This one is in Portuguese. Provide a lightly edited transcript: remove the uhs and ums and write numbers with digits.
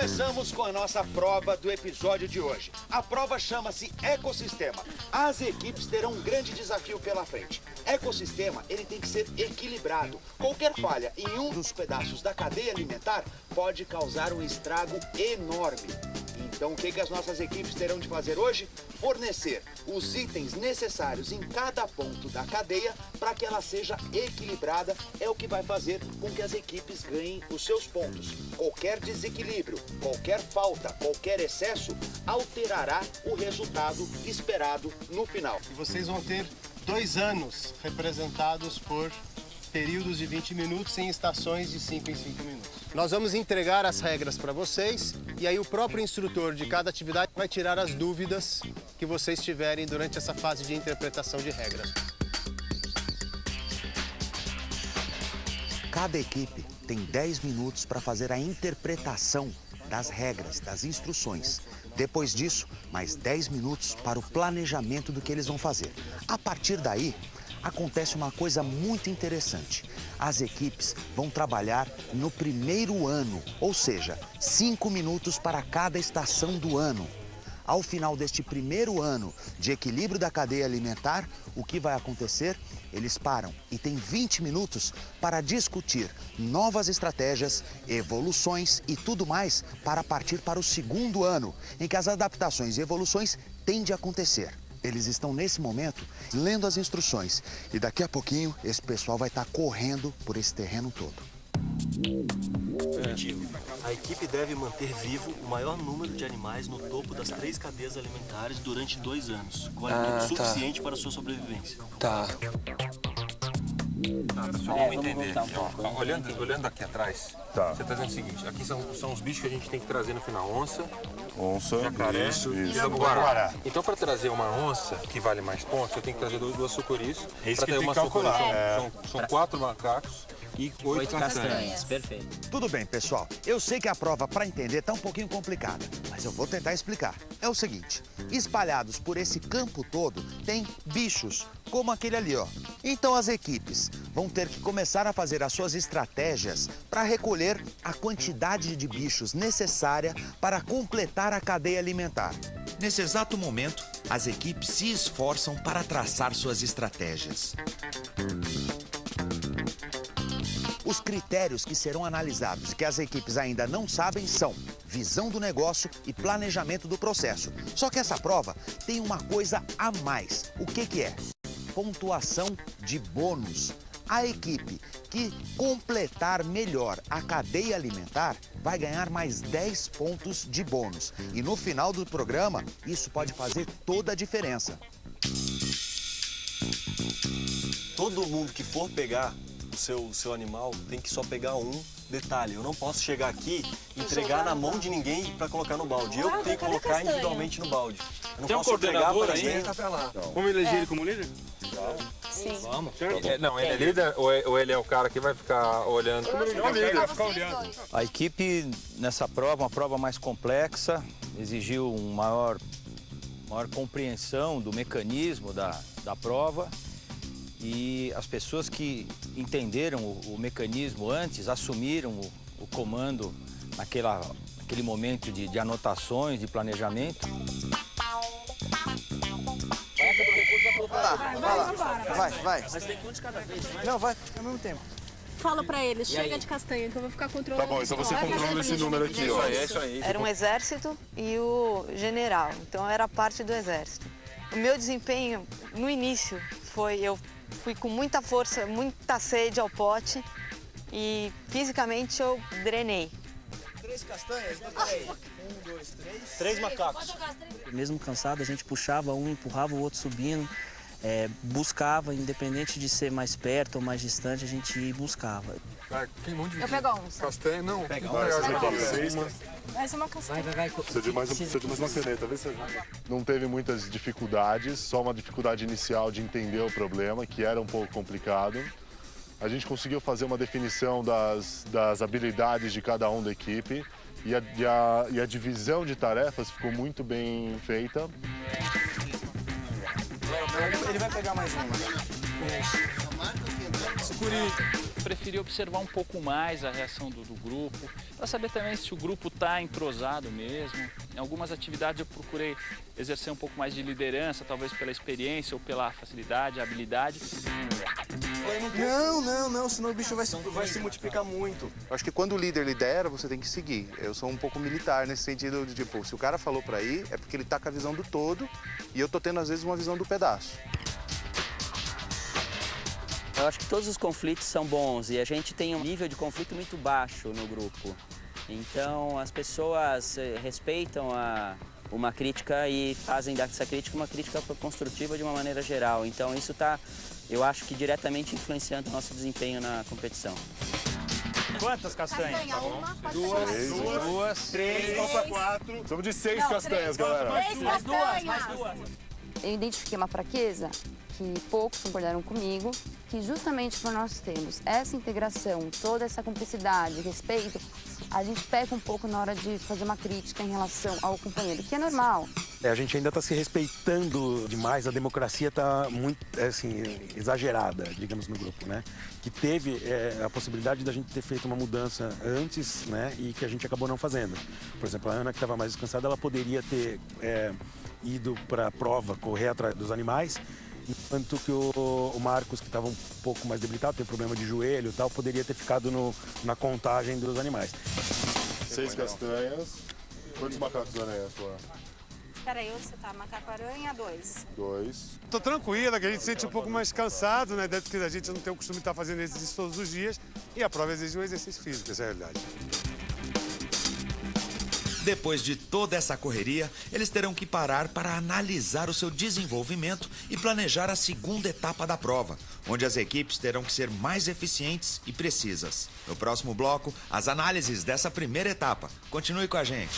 Começamos com a nossa prova do episódio de hoje. A prova chama-se Ecossistema. As equipes terão um grande desafio pela frente. Ecossistema, ele tem que ser equilibrado. Qualquer falha em um dos pedaços da cadeia alimentar pode causar um estrago enorme. Então, o que as nossas equipes terão de fazer hoje? Fornecer os itens necessários em cada ponto da cadeia para que ela seja equilibrada. É o que vai fazer com que as equipes ganhem os seus pontos. Qualquer desequilíbrio, qualquer falta, qualquer excesso alterará o resultado esperado no final. E vocês vão ter 2 anos representados por períodos de 20 minutos em estações de 5 em 5 minutos. Nós vamos entregar as regras para vocês e aí o próprio instrutor de cada atividade vai tirar as dúvidas que vocês tiverem durante essa fase de interpretação de regras. Cada equipe tem 10 minutos para fazer a interpretação das regras, das instruções. Depois disso, mais 10 minutos para o planejamento do que eles vão fazer. A partir daí, acontece uma coisa muito interessante. As equipes vão trabalhar no primeiro ano, ou seja, 5 minutos para cada estação do ano. Ao final deste primeiro ano de equilíbrio da cadeia alimentar, o que vai acontecer? Eles param e têm 20 minutos para discutir novas estratégias, evoluções e tudo mais para partir para o segundo ano, em que as adaptações e evoluções tendem a acontecer. Eles estão, nesse momento, lendo as instruções e daqui a pouquinho esse pessoal vai estar correndo por esse terreno todo. A equipe deve manter vivo o maior número de animais no topo das 3 cadeias alimentares durante 2 anos, com alimento suficiente para sua sobrevivência. Tá. Pessoal, vamos entender. Olhando aqui atrás, você está dizendo o seguinte, aqui são os bichos que a gente tem que trazer no final. Onça, jacaré e jaguará. Então, para trazer uma onça, que vale mais pontos, eu tenho que trazer 2 sucuris. É isso que tem que calcular. São 4 macacos e 8 castanhas. Perfeito. Tudo bem, pessoal. Eu sei que a prova, para entender, tá um pouquinho complicada, mas eu vou tentar explicar. É o seguinte, espalhados por esse campo todo, tem bichos, como aquele ali, ó. Então as equipes vão ter que começar a fazer as suas estratégias para recolher a quantidade de bichos necessária para completar a cadeia alimentar. Nesse exato momento, as equipes se esforçam para traçar suas estratégias. Os critérios que serão analisados e que as equipes ainda não sabem são visão do negócio e planejamento do processo. Só que essa prova tem uma coisa a mais. O que é? Pontuação de bônus. A equipe que completar melhor a cadeia alimentar vai ganhar mais 10 pontos de bônus. E no final do programa, isso pode fazer toda a diferença. Todo mundo que for pegar o seu animal tem que só pegar um detalhe. Eu não posso chegar aqui e entregar na mão de ninguém para colocar no balde. Eu tenho que colocar individualmente no balde. Eu não Tem um posso entregar coordenador para aí? ninguém. Tá lá. Vamos eleger ele como líder? Sim. Vamos. Não, ele é líder ou ele é o cara que vai ficar olhando? A equipe nessa prova, uma prova mais complexa, exigiu maior compreensão do mecanismo da prova. E as pessoas que entenderam o mecanismo antes, assumiram o comando naquele momento de anotações, de planejamento. Vai. Mas tem que um de cada vez, né? Não, vai ao mesmo tempo. Fala pra eles, chega de castanha que eu vou ficar controlando. Tá bom, então você controla esse número aqui, ó. Isso aí. Era um exército e o general, então eu era parte do exército. O meu desempenho no início eu fui com muita força, muita sede ao pote e fisicamente eu drenei. 3 castanhas? Não, peraí. 1, 2, 3. 3 macacos. Mesmo cansado, a gente puxava um, empurrava o outro subindo, buscava, independente de ser mais perto ou mais distante, a gente buscava. Tem um monte de Eu pego um. castanha, não. Pega uma. Mais uma castanha. Precisa de mais uma caneta, vê se ajuda. Não teve muitas dificuldades, só uma dificuldade inicial de entender o problema, que era um pouco complicado. A gente conseguiu fazer uma definição das habilidades de cada um da equipe e a divisão de tarefas ficou muito bem feita. Ele vai pegar mais uma. Sucuri. preferi observar um pouco mais a reação do grupo, para saber também se o grupo está entrosado mesmo. Em algumas atividades eu procurei exercer um pouco mais de liderança, talvez pela experiência ou pela facilidade, habilidade. Não, senão o bicho vai se multiplicar muito. Eu acho que quando o líder lidera, você tem que seguir. Eu sou um pouco militar nesse sentido de, tipo, se o cara falou pra ir, é porque ele tá com a visão do todo e eu tô tendo, às vezes, uma visão do pedaço. Eu acho que todos os conflitos são bons e a gente tem um nível de conflito muito baixo no grupo. Então, as pessoas respeitam uma crítica e fazem dessa crítica uma crítica construtiva de uma maneira geral. Então, isso está, eu acho que diretamente influenciando o nosso desempenho na competição. Quantas castanhas? Duas, três, quatro. Somos de 6 castanhas, galera. Mais duas. Eu identifiquei uma fraqueza que poucos concordaram comigo, que justamente por nós termos essa integração, toda essa cumplicidade, respeito, a gente peca um pouco na hora de fazer uma crítica em relação ao companheiro, que é normal. A gente ainda está se respeitando demais, a democracia está muito, assim, exagerada, digamos, no grupo, né? Que teve a possibilidade da gente ter feito uma mudança antes, né? E que a gente acabou não fazendo. Por exemplo, a Ana, que estava mais descansada, ela poderia ter ido para a prova, correr atrás dos animais, enquanto que o Marcos, que estava um pouco mais debilitado, tem problema de joelho e tal, poderia ter ficado na contagem dos animais. 6 castanhas. Quantos macacos aranha, Flor? Espera aí, você tá macaco-aranha, 2. 2. Tô tranquila, que a gente se sente um pouco mais cansado, né? Dentro que a gente não tem o costume de estar fazendo exercício todos os dias. E a prova exige um exercício físico, essa é a realidade. Depois de toda essa correria, eles terão que parar para analisar o seu desenvolvimento e planejar a segunda etapa da prova, onde as equipes terão que ser mais eficientes e precisas. No próximo bloco, as análises dessa primeira etapa. Continue com a gente.